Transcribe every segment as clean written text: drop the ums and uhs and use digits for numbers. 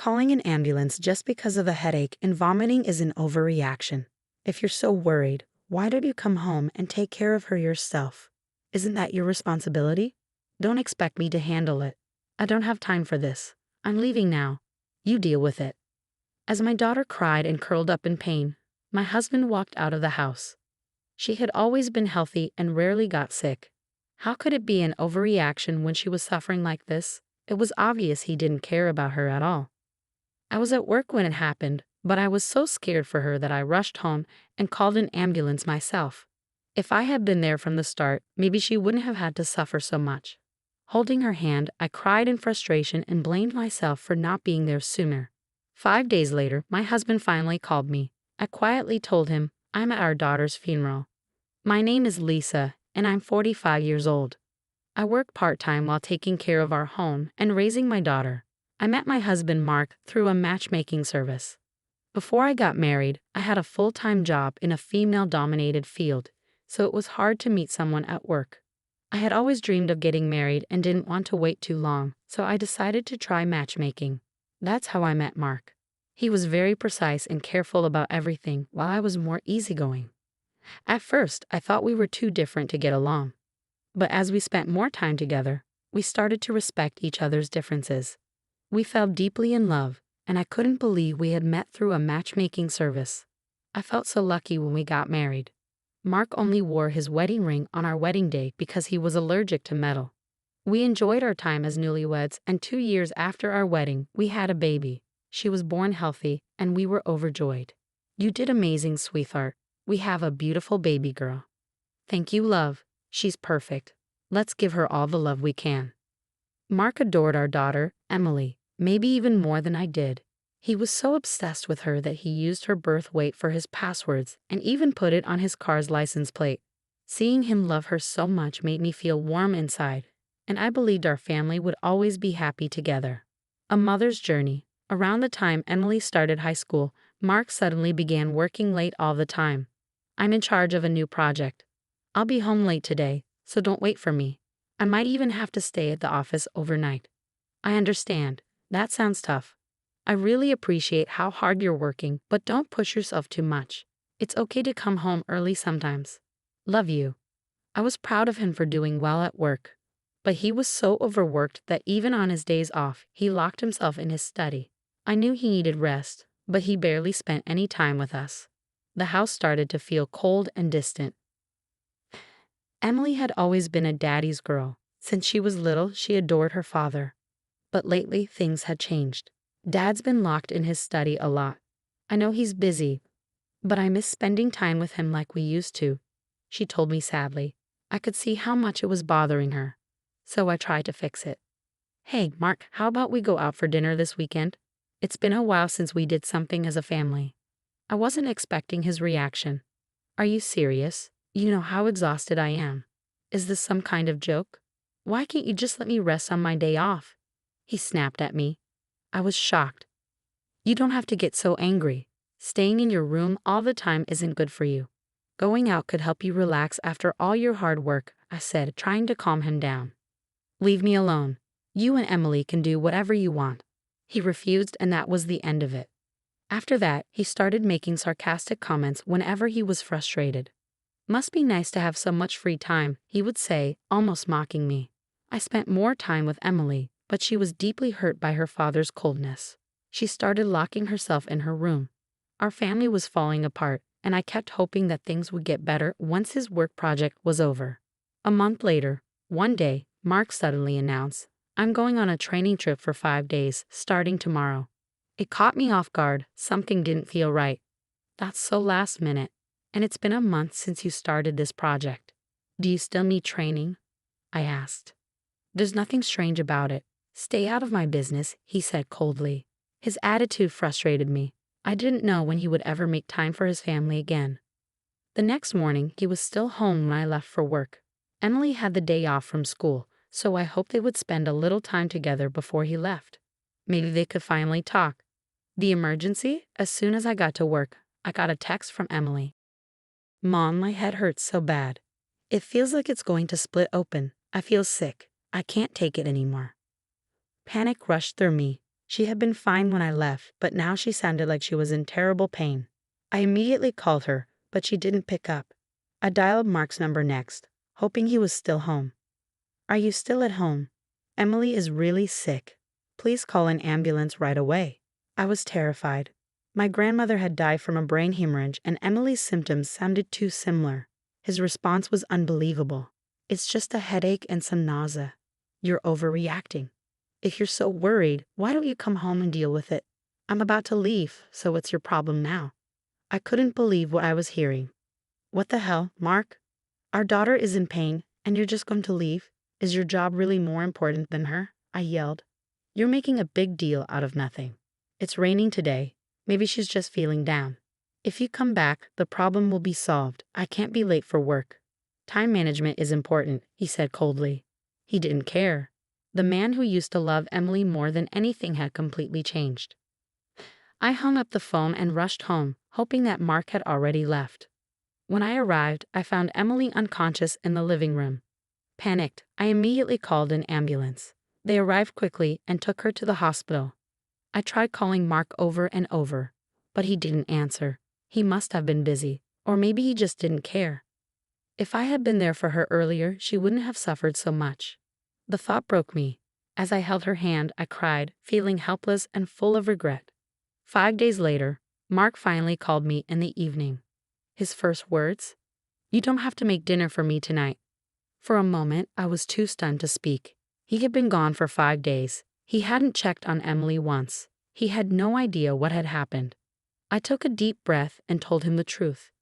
Calling an ambulance just because of a headache and vomiting is an overreaction. If you're so worried, why don't you come home and take care of her yourself? Isn't that your responsibility? Don't expect me to handle it. I don't have time for this. I'm leaving now. You deal with it. As my daughter cried and curled up in pain, my husband walked out of the house. She had always been healthy and rarely got sick. How could it be an overreaction when she was suffering like this? It was obvious he didn't care about her at all. I was at work when it happened, but I was so scared for her that I rushed home and called an ambulance myself. If I had been there from the start, maybe she wouldn't have had to suffer so much. Holding her hand, I cried in frustration and blamed myself for not being there sooner. 5 days later, my husband finally called me. I quietly told him, I'm at our daughter's funeral. My name is Lisa, and I'm 45 years old. I work part-time while taking care of our home and raising my daughter. I met my husband Mark through a matchmaking service. Before I got married, I had a full-time job in a female-dominated field, so it was hard to meet someone at work. I had always dreamed of getting married and didn't want to wait too long, so I decided to try matchmaking. That's how I met Mark. He was very precise and careful about everything, while I was more easygoing. At first, I thought we were too different to get along. But as we spent more time together, we started to respect each other's differences. We fell deeply in love, and I couldn't believe we had met through a matchmaking service. I felt so lucky when we got married. Mark only wore his wedding ring on our wedding day because he was allergic to metal. We enjoyed our time as newlyweds, and 2 years after our wedding, we had a baby. She was born healthy, and we were overjoyed. You did amazing, sweetheart. We have a beautiful baby girl. Thank you, love. She's perfect. Let's give her all the love we can. Mark adored our daughter, Emily, maybe even more than I did. He was so obsessed with her that he used her birth weight for his passwords and even put it on his car's license plate. Seeing him love her so much made me feel warm inside, and I believed our family would always be happy together. A mother's journey. Around the time Emily started high school, Mark suddenly began working late all the time. I'm in charge of a new project. I'll be home late today, so don't wait for me. I might even have to stay at the office overnight. I understand. That sounds tough. I really appreciate how hard you're working, but don't push yourself too much. It's okay to come home early sometimes. Love you. I was proud of him for doing well at work. But he was so overworked that even on his days off, he locked himself in his study. I knew he needed rest, but he barely spent any time with us. The house started to feel cold and distant. Emily had always been a daddy's girl. Since she was little, she adored her father. But lately, things had changed. Dad's been locked in his study a lot. I know he's busy, but I miss spending time with him like we used to, she told me sadly. I could see how much it was bothering her, so I tried to fix it. Hey, Mark, how about we go out for dinner this weekend? It's been a while since we did something as a family. I wasn't expecting his reaction. Are you serious? You know how exhausted I am. Is this some kind of joke? Why can't you just let me rest on my day off? He snapped at me. I was shocked. You don't have to get so angry. Staying in your room all the time isn't good for you. Going out could help you relax after all your hard work, I said, trying to calm him down. Leave me alone. You and Emily can do whatever you want. He refused, and that was the end of it. After that, he started making sarcastic comments whenever he was frustrated. Must be nice to have so much free time, he would say, almost mocking me. I spent more time with Emily, but she was deeply hurt by her father's coldness. She started locking herself in her room. Our family was falling apart, and I kept hoping that things would get better once his work project was over. A month later, one day, Mark suddenly announced, I'm going on a training trip for 5 days, starting tomorrow. It caught me off guard. Something didn't feel right. That's so last minute, and it's been a month since you started this project. Do you still need training? I asked. There's nothing strange about it. Stay out of my business, he said coldly. His attitude frustrated me. I didn't know when he would ever make time for his family again. The next morning, he was still home when I left for work. Emily had the day off from school, so I hoped they would spend a little time together before he left. Maybe they could finally talk. The emergency? As soon as I got to work, I got a text from Emily. Mom, my head hurts so bad. It feels like it's going to split open. I feel sick. I can't take it anymore. Panic rushed through me. She had been fine when I left, but now she sounded like she was in terrible pain. I immediately called her, but she didn't pick up. I dialed Mark's number next, hoping he was still home. Are you still at home? Emily is really sick. Please call an ambulance right away. I was terrified. My grandmother had died from a brain hemorrhage, and Emily's symptoms sounded too similar. His response was unbelievable. It's just a headache and some nausea. You're overreacting. If you're so worried, why don't you come home and deal with it? I'm about to leave, so what's your problem now? I couldn't believe what I was hearing. What the hell, Mark? Our daughter is in pain, and you're just going to leave? Is your job really more important than her? I yelled. You're making a big deal out of nothing. It's raining today. Maybe she's just feeling down. If you come back, the problem will be solved. I can't be late for work. Time management is important, he said coldly. He didn't care. The man who used to love Emily more than anything had completely changed. I hung up the phone and rushed home, hoping that Mark had already left. When I arrived, I found Emily unconscious in the living room. Panicked, I immediately called an ambulance. They arrived quickly and took her to the hospital. I tried calling Mark over and over, but he didn't answer. He must have been busy, or maybe he just didn't care. If I had been there for her earlier, she wouldn't have suffered so much. The thought broke me. As I held her hand, I cried, feeling helpless and full of regret. 5 days later, Mark finally called me in the evening. His first words? You don't have to make dinner for me tonight. For a moment, I was too stunned to speak. He had been gone for 5 days. He hadn't checked on Emily once. He had no idea what had happened. I took a deep breath and told him the truth.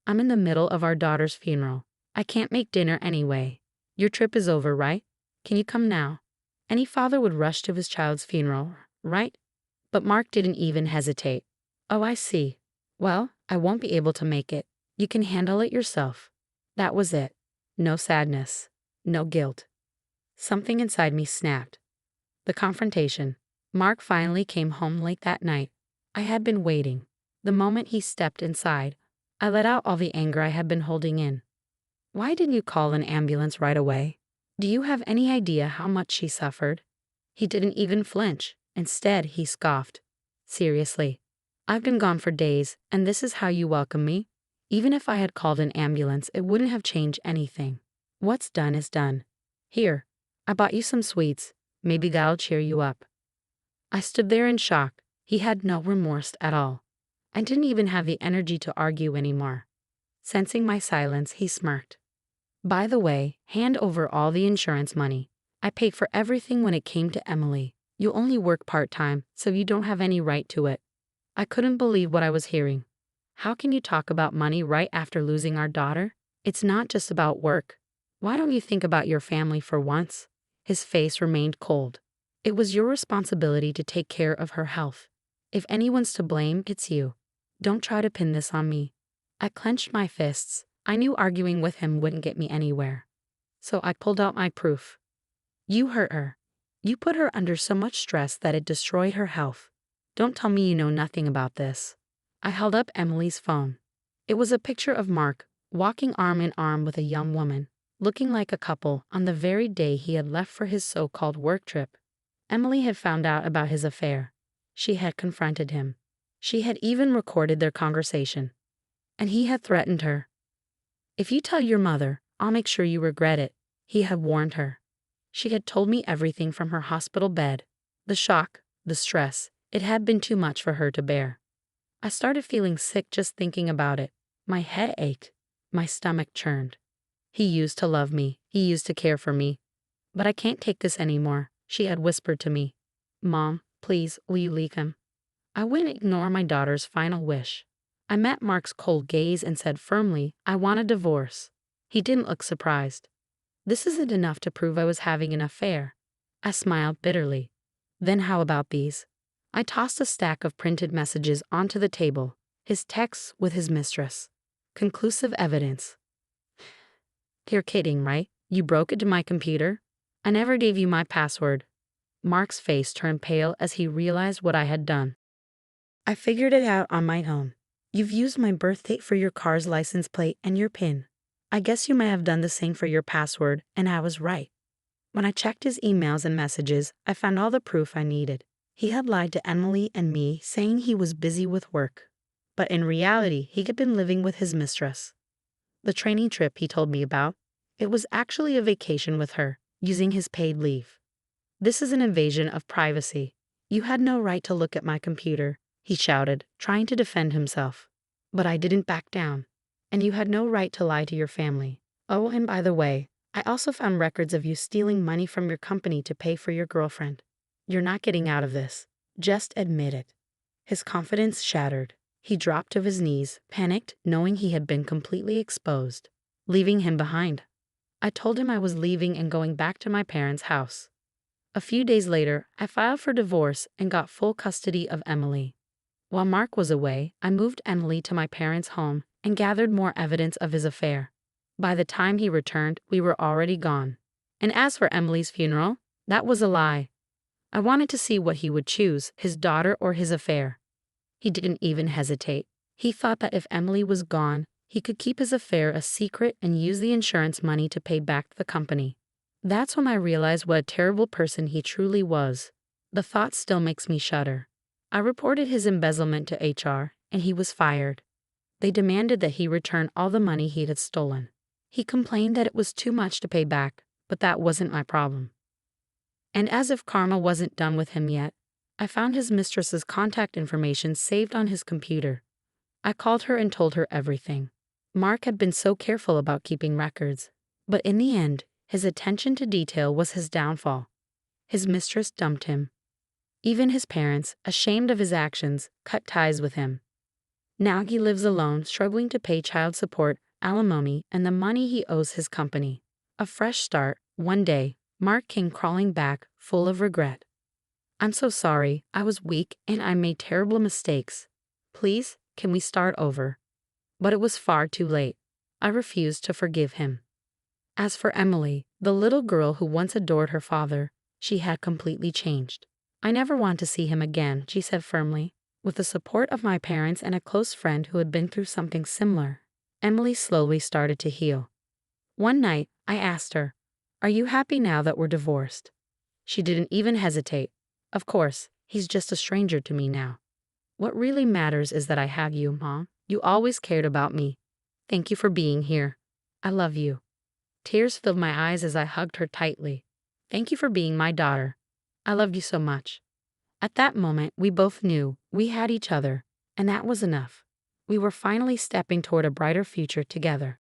I'm in the middle of our daughter's funeral. I can't make dinner anyway. Your trip is over, right? Can you come now? Any father would rush to his child's funeral, right? But Mark didn't even hesitate. Oh, I see. Well, I won't be able to make it. You can handle it yourself. That was it. No sadness. No guilt. Something inside me snapped. The confrontation. Mark finally came home late that night. I had been waiting. The moment he stepped inside, I let out all the anger I had been holding in. Why didn't you call an ambulance right away? Do you have any idea how much she suffered? He didn't even flinch. Instead, he scoffed. Seriously, I've been gone for days, and this is how you welcome me? Even if I had called an ambulance, it wouldn't have changed anything. What's done is done. Here, I bought you some sweets. Maybe that'll cheer you up. I stood there in shock. He had no remorse at all. I didn't even have the energy to argue anymore. Sensing my silence, he smirked. By the way, hand over all the insurance money. I paid for everything when it came to Emily. You only work part-time, so you don't have any right to it. I couldn't believe what I was hearing. How can you talk about money right after losing our daughter? It's not just about work. Why don't you think about your family for once? His face remained cold. It was your responsibility to take care of her health. If anyone's to blame, it's you. Don't try to pin this on me. I clenched my fists. I knew arguing with him wouldn't get me anywhere. So I pulled out my proof. You hurt her. You put her under so much stress that it destroyed her health. Don't tell me you know nothing about this. I held up Emily's phone. It was a picture of Mark, walking arm in arm with a young woman, looking like a couple on the very day he had left for his so-called work trip. Emily had found out about his affair. She had confronted him. She had even recorded their conversation. And he had threatened her. If you tell your mother, I'll make sure you regret it, he had warned her. She had told me everything from her hospital bed. The shock, the stress, it had been too much for her to bear. I started feeling sick just thinking about it. My head ached. My stomach churned. He used to love me. He used to care for me. But I can't take this anymore, she had whispered to me. Mom, please, will you leave him? I wouldn't ignore my daughter's final wish. I met Mark's cold gaze and said firmly, I want a divorce. He didn't look surprised. This isn't enough to prove I was having an affair. I smiled bitterly. Then how about these? I tossed a stack of printed messages onto the table, his texts with his mistress. Conclusive evidence. You're kidding, right? You broke into my computer? I never gave you my password. Mark's face turned pale as he realized what I had done. I figured it out on my own. You've used my birth date for your car's license plate and your PIN. I guess you may have done the same for your password, and I was right. When I checked his emails and messages, I found all the proof I needed. He had lied to Emily and me, saying he was busy with work. But in reality, he had been living with his mistress. The training trip he told me about, it was actually a vacation with her, using his paid leave. This is an invasion of privacy. You had no right to look at my computer, he shouted, trying to defend himself. But I didn't back down. And you had no right to lie to your family. Oh, and by the way, I also found records of you stealing money from your company to pay for your girlfriend. You're not getting out of this. Just admit it. His confidence shattered. He dropped to his knees, panicked, knowing he had been completely exposed, leaving him behind. I told him I was leaving and going back to my parents' house. A few days later, I filed for divorce and got full custody of Emily. While Mark was away, I moved Emily to my parents' home and gathered more evidence of his affair. By the time he returned, we were already gone. And as for Emily's funeral, that was a lie. I wanted to see what he would choose, his daughter or his affair. He didn't even hesitate. He thought that if Emily was gone, he could keep his affair a secret and use the insurance money to pay back the company. That's when I realized what a terrible person he truly was. The thought still makes me shudder. I reported his embezzlement to HR, and he was fired. They demanded that he return all the money he had stolen. He complained that it was too much to pay back, but that wasn't my problem. And as if karma wasn't done with him yet, I found his mistress's contact information saved on his computer. I called her and told her everything. Mark had been so careful about keeping records, but in the end, his attention to detail was his downfall. His mistress dumped him. Even his parents, ashamed of his actions, cut ties with him. Now he lives alone, struggling to pay child support, alimony, and the money he owes his company. A fresh start. One day, Mark came crawling back, full of regret. I'm so sorry, I was weak and I made terrible mistakes. Please, can we start over? But it was far too late. I refused to forgive him. As for Emily, the little girl who once adored her father, she had completely changed. I never want to see him again, she said firmly. With the support of my parents and a close friend who had been through something similar, Emily slowly started to heal. One night, I asked her, "Are you happy now that we're divorced?" She didn't even hesitate. Of course, he's just a stranger to me now. What really matters is that I have you, Mom. You always cared about me. Thank you for being here. I love you. Tears filled my eyes as I hugged her tightly. Thank you for being my daughter. I loved you so much. At that moment, we both knew we had each other, and that was enough. We were finally stepping toward a brighter future together.